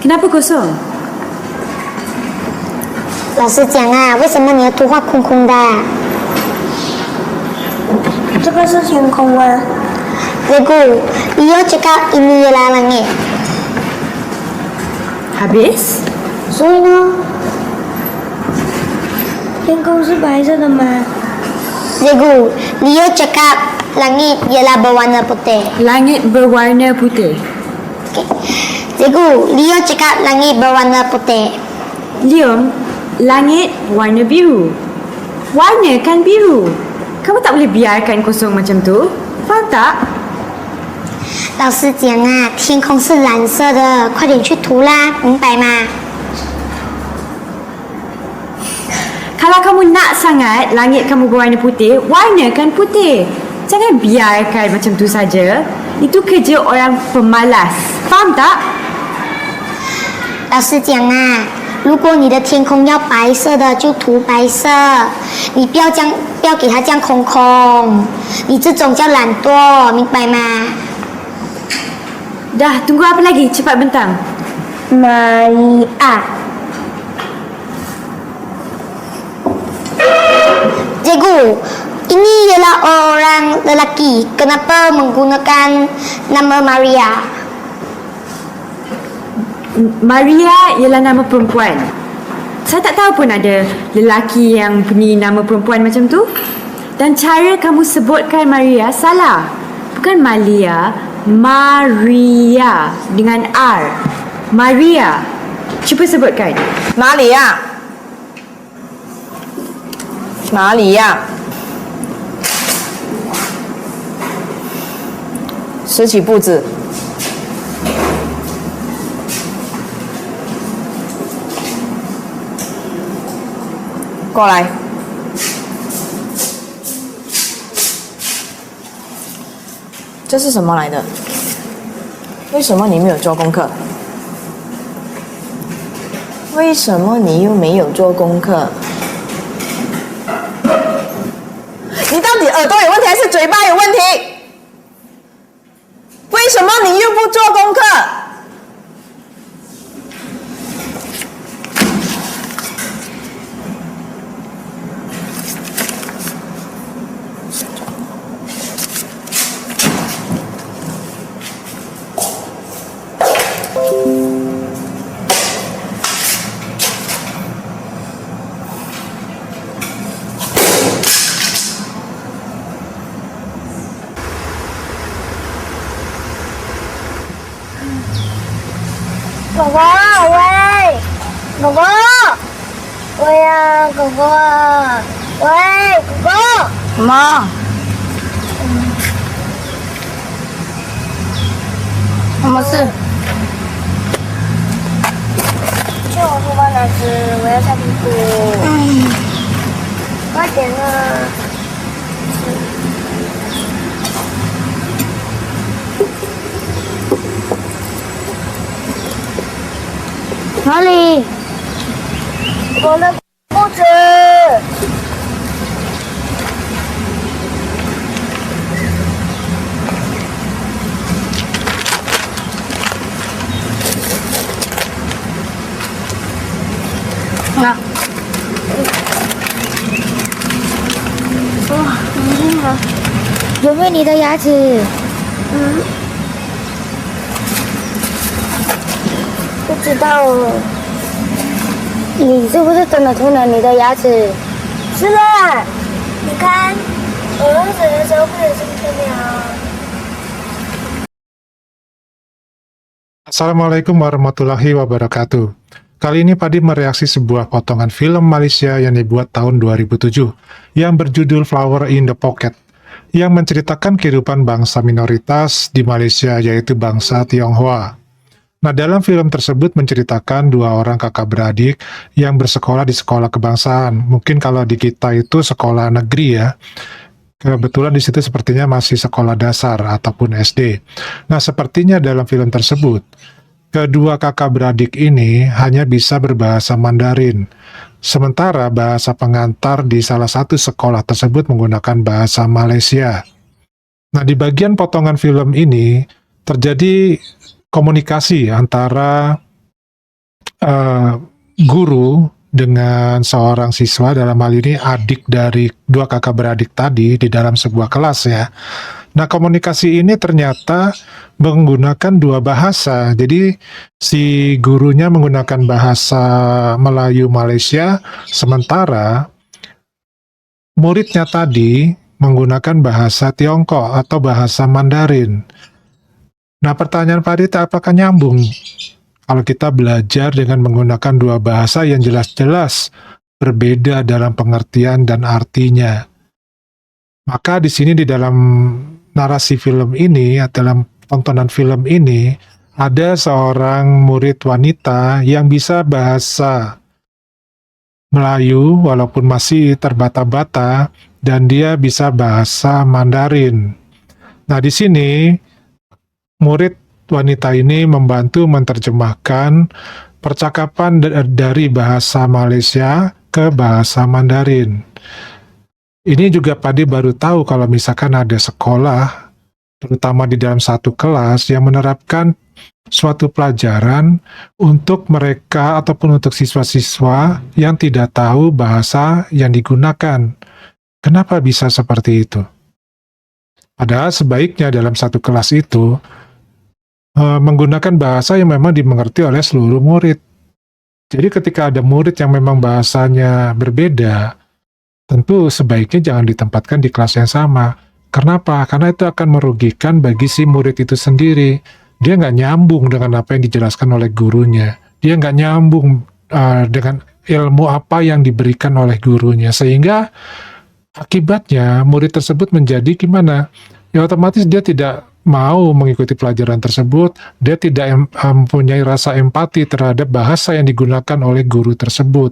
Kenapa kosong? 老师讲啊，为什么你的图画空空的？这个是天空啊。Cikgu, Leo cakap ini ialah langit. Habis? 所以呢天空是白色的吗？ Cikgu, Leo cakap langit ialah berwarna putih. Langit berwarna putih. Okay. Cikgu, Leo cakap langit berwarna putih. Leon, langit warna biru. Warna kan biru. Kamu tak boleh biarkan kosong macam tu. Faham tak? 老师讲啊，天空是蓝色的，快点去涂啦，明白吗？ Kalau kamu nak sangat langit kamu berwarna putih, warnakan putih. Jangan biarkan macam tu saja. Itu kerja orang pemalas. Faham tak? 老师讲啊，如果你的天空要白色的，就涂白色，你不要给它这样空空，你这种叫懒惰，明白吗？ Dah, tunggu apa lagi? Cepat bentang. Maria. Cikgu, ini ialah orang lelaki. Kenapa menggunakan nama Maria? Maria ialah nama perempuan. Saya tak tahu pun ada lelaki yang punya nama perempuan macam tu. Dan cara kamu sebutkan Maria salah. Bukan Malia, Maria dengan R. Maria. Cuba sebutkan. 哪里呀？哪里呀？拾起步子。过来。这是什么来的？为什么你没有做功课？为什么你又没有做功课？你到底耳朵有问题还是嘴巴有问题？为什么你又不做功课？狗狗，喂，狗狗，喂呀，狗狗，喂，狗狗。妈，什么事？去我书包拿纸，我要擦屁股。快点啊！哪里？我的裤子。那有没有你的牙齿？不知道，你是不是真的涂了你的牙齿？是的。你看，我用水的时候不小心涂了。 Assalamualaikum warahmatullahi wabarakatuh. Kali ini Padi mereaksi sebuah potongan film Malaysia yang dibuat tahun 2007 yang berjudul Flower in the Pocket yang menceritakan kehidupan bangsa minoritas di Malaysia yaitu bangsa Tionghoa. Nah, dalam film tersebut menceritakan dua orang kakak beradik yang bersekolah di sekolah kebangsaan. Mungkin kalau di kita itu sekolah negeri ya. Kebetulan di situ sepertinya masih sekolah dasar ataupun SD. Nah, sepertinya dalam film tersebut, kedua kakak beradik ini hanya bisa berbahasa Mandarin. Sementara bahasa pengantar di salah satu sekolah tersebut menggunakan bahasa Malaysia. Nah, di bagian potongan film ini terjadi komunikasi antara eh, guru dengan seorang siswa, dalam hal ini adik dari dua kakak beradik tadi, di dalam sebuah kelas ya. Nah, komunikasi ini ternyata menggunakan dua bahasa. Jadi si gurunya menggunakan bahasa Melayu Malaysia, sementara muridnya tadi menggunakan bahasa Tiongkok atau bahasa Mandarin. Nah, pertanyaan Pak Adit, apakah nyambung kalau kita belajar dengan menggunakan dua bahasa yang jelas-jelas berbeda dalam pengertian dan artinya? Maka di sini di dalam narasi film ini, atau dalam tontonan film ini, ada seorang murid wanita yang bisa bahasa Melayu walaupun masih terbata-bata, dan dia bisa bahasa Mandarin. Nah, di sini murid wanita ini membantu menerjemahkan percakapan dari bahasa Malaysia ke bahasa Mandarin. Ini juga Padi baru tahu kalau misalkan ada sekolah, terutama di dalam satu kelas, yang menerapkan suatu pelajaran untuk mereka ataupun untuk siswa-siswa yang tidak tahu bahasa yang digunakan. Kenapa bisa seperti itu? Padahal sebaiknya dalam satu kelas itu menggunakan bahasa yang memang dimengerti oleh seluruh murid. Jadi ketika ada murid yang memang bahasanya berbeda, tentu sebaiknya jangan ditempatkan di kelas yang sama. Kenapa? Karena itu akan merugikan bagi si murid itu sendiri. Dia nggak nyambung dengan apa yang dijelaskan oleh gurunya. Dia nggak nyambung dengan ilmu apa yang diberikan oleh gurunya. Sehingga akibatnya murid tersebut menjadi gimana? Ya otomatis dia tidak mau mengikuti pelajaran tersebut. Dia tidak mempunyai rasa empati terhadap bahasa yang digunakan oleh guru tersebut.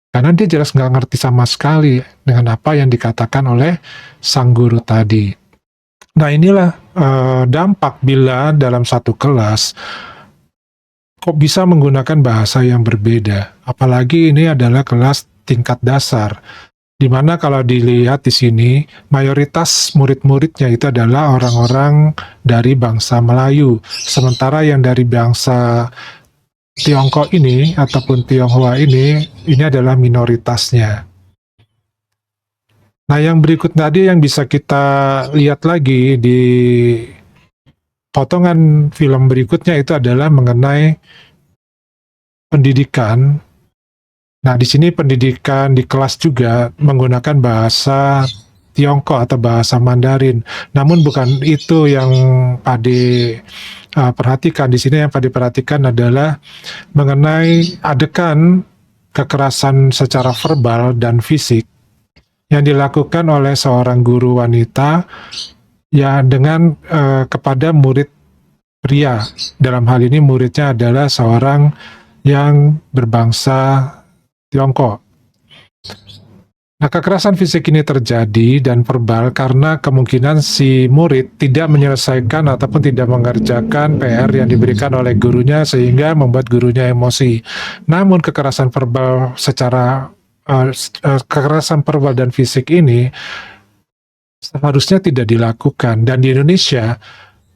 Karena dia jelas nggak ngerti sama sekali dengan apa yang dikatakan oleh sang guru tadi. Nah, inilah dampak bila dalam satu kelas kok bisa menggunakan bahasa yang berbeda. Apalagi ini adalah kelas tingkat dasar, di mana kalau dilihat di sini mayoritas murid-muridnya itu adalah orang-orang dari bangsa Melayu, sementara yang dari bangsa Tiongkok ini ataupun Tionghoa ini adalah minoritasnya. Nah, yang berikut tadi yang bisa kita lihat lagi di potongan film berikutnya itu adalah mengenai pendidikan. Nah, di sini pendidikan di kelas juga menggunakan bahasa Tiongkok atau bahasa Mandarin. Namun bukan itu yang Pade perhatikan. Di sini yang Pade perhatikan adalah mengenai adegan kekerasan secara verbal dan fisik yang dilakukan oleh seorang guru wanita ya dengan kepada murid pria. Dalam hal ini muridnya adalah seorang yang berbangsa Tiongkok. Nah, kekerasan fisik ini terjadi dan verbal karena kemungkinan si murid tidak menyelesaikan ataupun tidak mengerjakan PR yang diberikan oleh gurunya sehingga membuat gurunya emosi. Namun kekerasan verbal kekerasan verbal dan fisik ini seharusnya tidak dilakukan, dan di Indonesia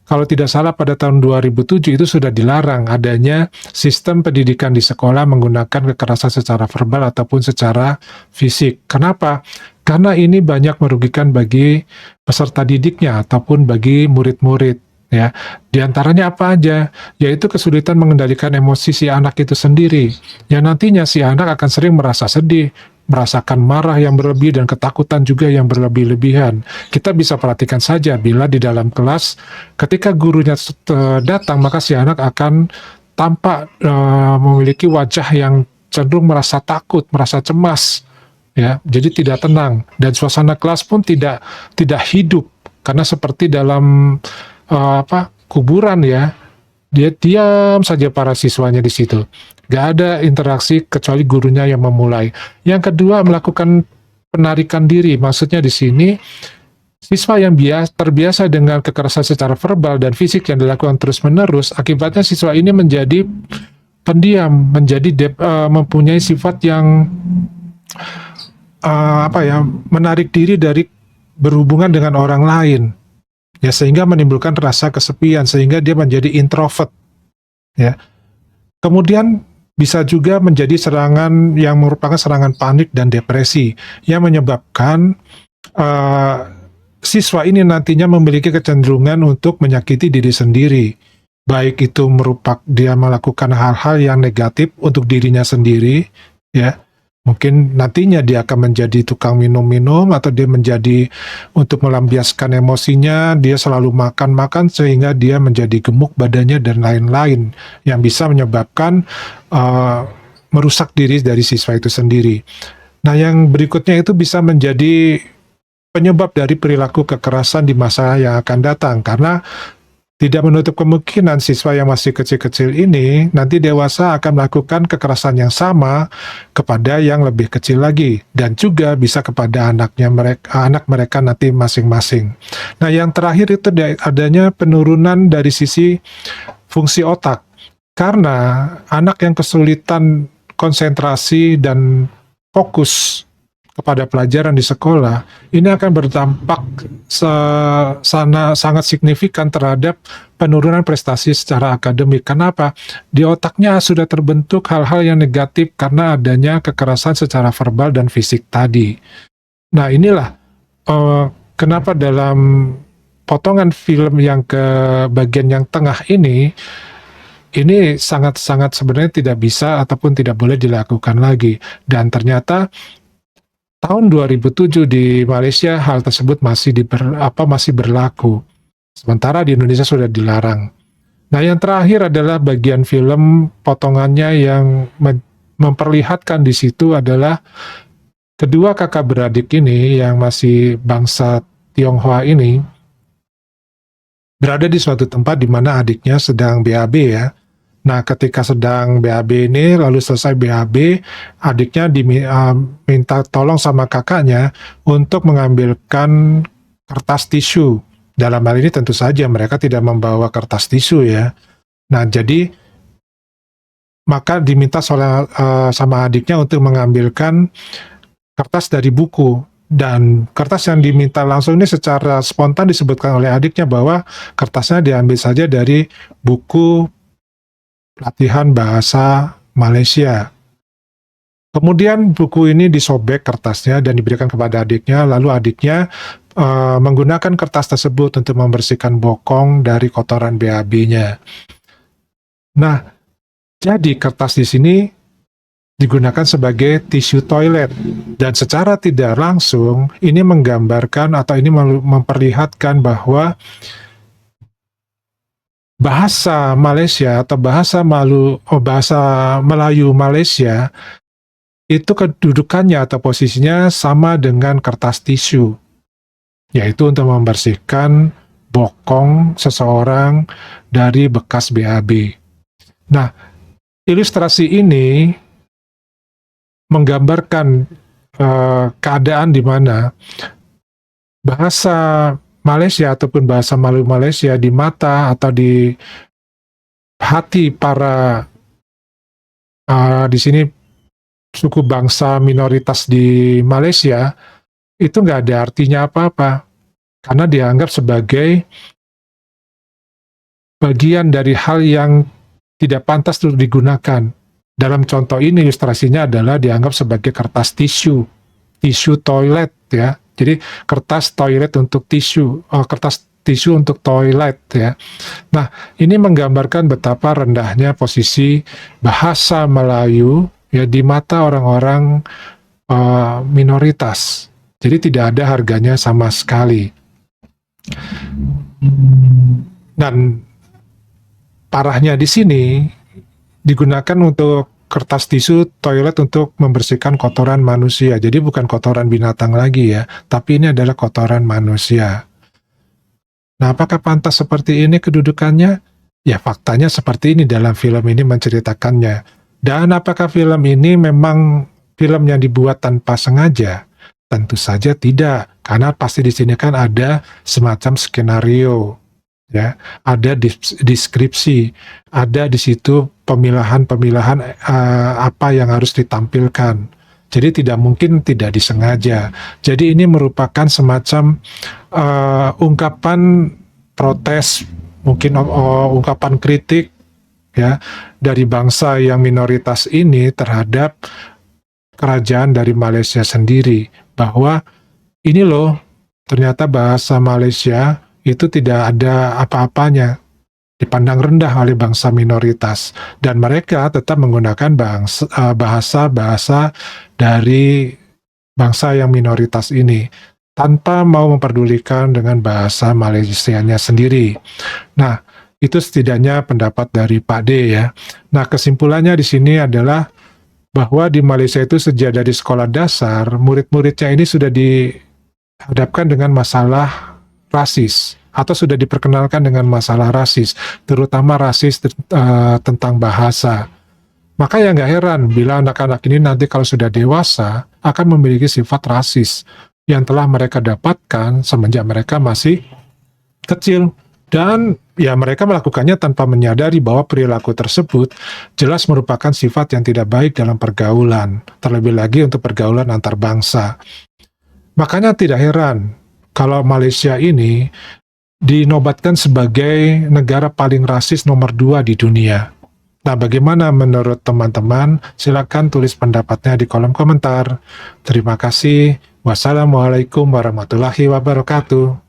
kalau tidak salah pada tahun 2007 itu sudah dilarang adanya sistem pendidikan di sekolah menggunakan kekerasan secara verbal ataupun secara fisik. Kenapa? Karena ini banyak merugikan bagi peserta didiknya ataupun bagi murid-murid. Ya, di antaranya apa aja? Yaitu kesulitan mengendalikan emosi si anak itu sendiri. Yang nantinya si anak akan sering merasa sedih, merasakan marah yang berlebih dan ketakutan juga yang berlebih-lebihan. Kita bisa perhatikan saja bila di dalam kelas ketika gurunya datang maka si anak akan tampak memiliki wajah yang cenderung merasa takut, merasa cemas, ya. Jadi tidak tenang dan suasana kelas pun tidak hidup karena seperti dalam kuburan ya. Dia diam saja para siswanya di situ. Gak ada interaksi kecuali gurunya yang memulai. Yang kedua, melakukan penarikan diri. Maksudnya di sini, siswa yang terbiasa dengan kekerasan secara verbal dan fisik yang dilakukan terus-menerus, akibatnya siswa ini menjadi pendiam, mempunyai sifat yang menarik diri dari berhubungan dengan orang lain. Ya, sehingga menimbulkan rasa kesepian, sehingga dia menjadi introvert. Ya. Kemudian bisa juga menjadi serangan yang merupakan serangan panik dan depresi yang menyebabkan siswa ini nantinya memiliki kecenderungan untuk menyakiti diri sendiri. Baik itu merupakan dia melakukan hal-hal yang negatif untuk dirinya sendiri, ya. Mungkin nantinya dia akan menjadi tukang minum-minum atau dia menjadi untuk melampiaskan emosinya, dia selalu makan-makan sehingga dia menjadi gemuk badannya dan lain-lain yang bisa menyebabkan merusak diri dari siswa itu sendiri. Nah, yang berikutnya itu bisa menjadi penyebab dari perilaku kekerasan di masa yang akan datang karena tidak menutup kemungkinan siswa yang masih kecil-kecil ini nanti dewasa akan melakukan kekerasan yang sama kepada yang lebih kecil lagi dan juga bisa kepada anak mereka nanti masing-masing. Nah, yang terakhir itu adanya penurunan dari sisi fungsi otak. Karena anak yang kesulitan konsentrasi dan fokus kepada pelajaran di sekolah, ini akan berdampak sangat signifikan terhadap penurunan prestasi secara akademik. Kenapa? Di otaknya sudah terbentuk hal-hal yang negatif karena adanya kekerasan secara verbal dan fisik tadi. Nah, inilah kenapa dalam potongan film yang ke bagian yang tengah ini sangat-sangat sebenarnya tidak bisa ataupun tidak boleh dilakukan lagi. Dan ternyata tahun 2007 di Malaysia hal tersebut masih berlaku. Sementara di Indonesia sudah dilarang. Nah, yang terakhir adalah bagian film potongannya yang memperlihatkan di situ adalah kedua kakak beradik ini yang masih bangsa Tionghoa ini berada di suatu tempat di mana adiknya sedang BAB ya. Nah, ketika sedang BAB ini, lalu selesai BAB, adiknya minta tolong sama kakaknya untuk mengambilkan kertas tisu. Dalam hal ini tentu saja mereka tidak membawa kertas tisu ya. Nah, jadi maka diminta sama adiknya untuk mengambilkan kertas dari buku. Dan kertas yang diminta langsung ini secara spontan disebutkan oleh adiknya bahwa kertasnya diambil saja dari buku latihan bahasa Malaysia. Kemudian buku ini disobek kertasnya dan diberikan kepada adiknya, lalu adiknya menggunakan kertas tersebut untuk membersihkan bokong dari kotoran BAB-nya. Nah, jadi kertas di sini digunakan sebagai tisu toilet dan secara tidak langsung ini menggambarkan atau ini memperlihatkan bahwa bahasa Malaysia atau bahasa Melayu Malaysia itu kedudukannya atau posisinya sama dengan kertas tisu, yaitu untuk membersihkan bokong seseorang dari bekas BAB. Nah, ilustrasi ini menggambarkan keadaan di mana bahasa Malaysia ataupun bahasa Melayu Malaysia di mata atau di hati para di sini suku bangsa minoritas di Malaysia itu nggak ada artinya apa-apa karena dianggap sebagai bagian dari hal yang tidak pantas untuk digunakan. Dalam contoh ini ilustrasinya adalah dianggap sebagai kertas tisu toilet ya. Jadi kertas toilet untuk tisu, kertas tisu untuk toilet ya. Nah, ini menggambarkan betapa rendahnya posisi bahasa Melayu ya di mata orang-orang minoritas. Jadi tidak ada harganya sama sekali. Dan parahnya di sini digunakan untuk kertas tisu toilet untuk membersihkan kotoran manusia. Jadi bukan kotoran binatang lagi ya, tapi ini adalah kotoran manusia. Nah, apakah pantas seperti ini kedudukannya? Ya, faktanya seperti ini dalam film ini menceritakannya. Dan apakah film ini memang film yang dibuat tanpa sengaja? Tentu saja tidak, karena pasti di sini kan ada semacam skenario. Ya, ada deskripsi, ada di situ pemilahan-pemilahan apa yang harus ditampilkan. Jadi tidak mungkin tidak disengaja. Jadi ini merupakan semacam ungkapan protes, mungkin ungkapan kritik ya dari bangsa yang minoritas ini terhadap kerajaan dari Malaysia sendiri, bahwa ini loh ternyata bahasa Malaysia itu tidak ada apa-apanya, dipandang rendah oleh bangsa minoritas, dan mereka tetap menggunakan bahasa-bahasa dari bangsa yang minoritas ini tanpa mau memperdulikan dengan bahasa Malaysianya sendiri. Nah, itu setidaknya pendapat dari Pak D ya. Nah, kesimpulannya di sini adalah bahwa di Malaysia itu sejak dari sekolah dasar, murid-muridnya ini sudah dihadapkan dengan masalah rasis, atau sudah diperkenalkan dengan masalah rasis, terutama rasis tentang bahasa. Maka ya nggak heran bila anak-anak ini nanti kalau sudah dewasa akan memiliki sifat rasis yang telah mereka dapatkan semenjak mereka masih kecil. Dan ya mereka melakukannya tanpa menyadari bahwa perilaku tersebut jelas merupakan sifat yang tidak baik dalam pergaulan, terlebih lagi untuk pergaulan antar bangsa. Makanya tidak heran kalau Malaysia ini dinobatkan sebagai negara paling rasis nomor 2 di dunia. Nah, bagaimana menurut teman-teman? Silakan tulis pendapatnya di kolom komentar. Terima kasih. Wassalamualaikum warahmatullahi wabarakatuh.